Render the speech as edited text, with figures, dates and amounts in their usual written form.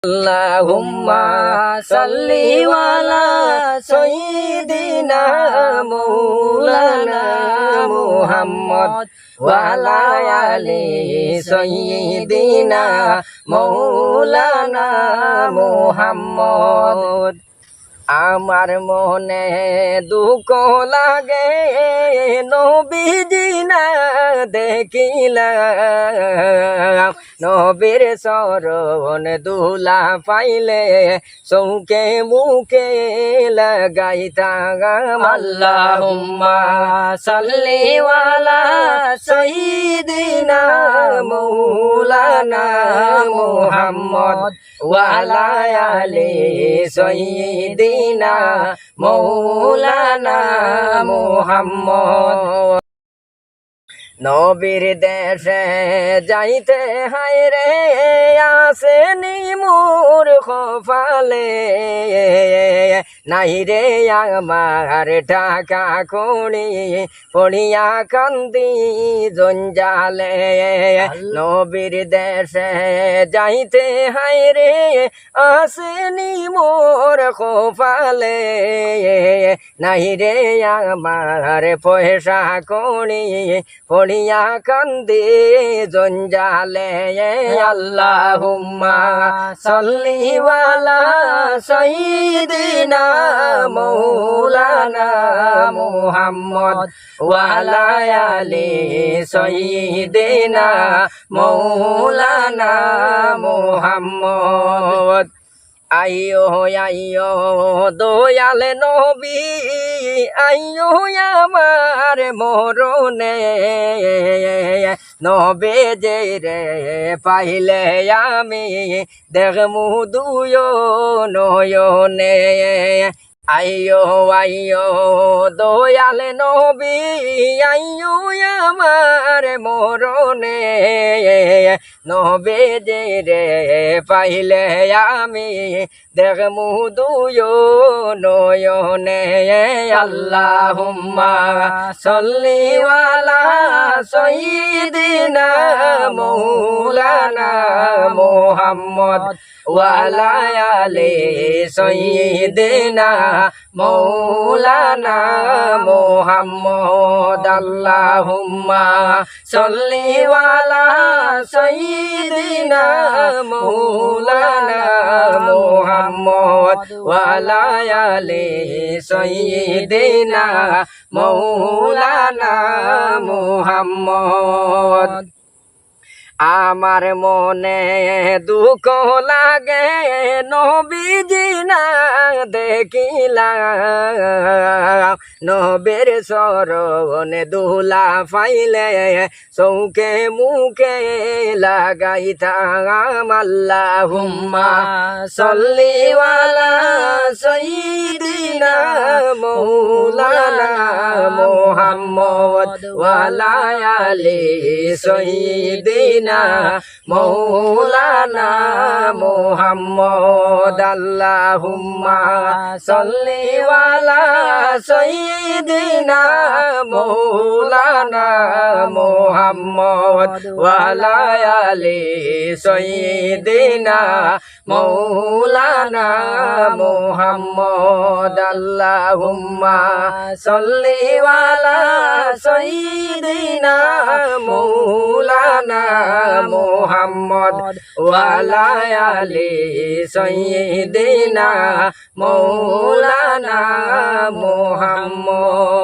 আল্লাহুম্মা সাল্লি আলা সাইয়্যিদিনা মাওলানা মুহাম্মদ ওয়া আলা আলি সাইয়্যিদিনা মাওলানা মুহাম্মদ। আমার মনে দুঃখ লাগে নবীজি না দেখিলাম, নবীর চরণ দুলা পাইলে চৌকে মুখে লাগাইতাম। আল্লাহুম্মা সাল্লি আলা সাইয়্যিদিনা মাওলানা মুহাম্মদ ওয়া আলা আলি সাইয়্যিদিনা মাওলানা মুহাম্মদ। নবীর দেশে যাইতে হায়রে আসেনি মোর কপালে, নাই রে আমার টাকা কড়ি পড়িয়া কান্দি জঞ্জালে। নবীর দেশে যাইতে হায়রে আসেনি মোর কপালে, নাই রে আমার পয়সা কড়ি পড়িয়া কান্দি জঞ্জালে। আল্লাহুম্মা সাল্লি আলা সাইয়্যিদিনা মাওলানা মুহাম্মদ ওয়া আলা আলি সাইয়্যিদিনা মাওলানা মুহাম্মদ। আইয়ো আইয়ো দয়াল নবী, আইয়ো আমার মরণে, নবে যে রে পাইলে আমি দেখমু দুয়ো নয়নে। আইয়ো আইয়ো দয়াল নবী, আইয়ো আমার মরণে, নবে যে রে পাইলে আমি দেখমু দুয়ো নয়নে। আল্লাহুম্মা সাল্লি আলা সাইয়্যিদিনা মাওলানা মুহাম্মদ ওয়া আলা আলি সাইয়্যিদিনা মাওলানা মুহাম্মদ। আল্লাহুম্মা সাল্লি আলা সাইয়্যিদিনা মাওলানা মুহাম্মদ ওয়া আলা আলি সাইয়্যিদিনা মাওলানা মুহাম্মদ। আমার মনে দুঃখ লাগে নবীজি না দেখিলাম, নবীর চরণ দুলা পাইলে চৌকে মুখে লাগাইতাম। আল্লাহুম্মা সাল্লি আলা সাইয়্যিদিনা মাওলানা মুহাম্মদ ওয়া আলা আলি সাইয়্যিদিনা মাওলানা মুহাম্মদ। আল্লাহুম্মা সাল্লি আলা সাইয়্যিদিনা মাওলানা মুহাম্মদ ওয়া আলা আলি সাইয়্যিদিনা মাওলানা মুহাম্মদ। আল্লাহুম্মা সাল্লি আলা সাইয়্যিদিনা মাওলানা মুহাম্মদ ওয়া আলা আলি সাইয়্যিদিনা মাওলানা মুহাম্মদ।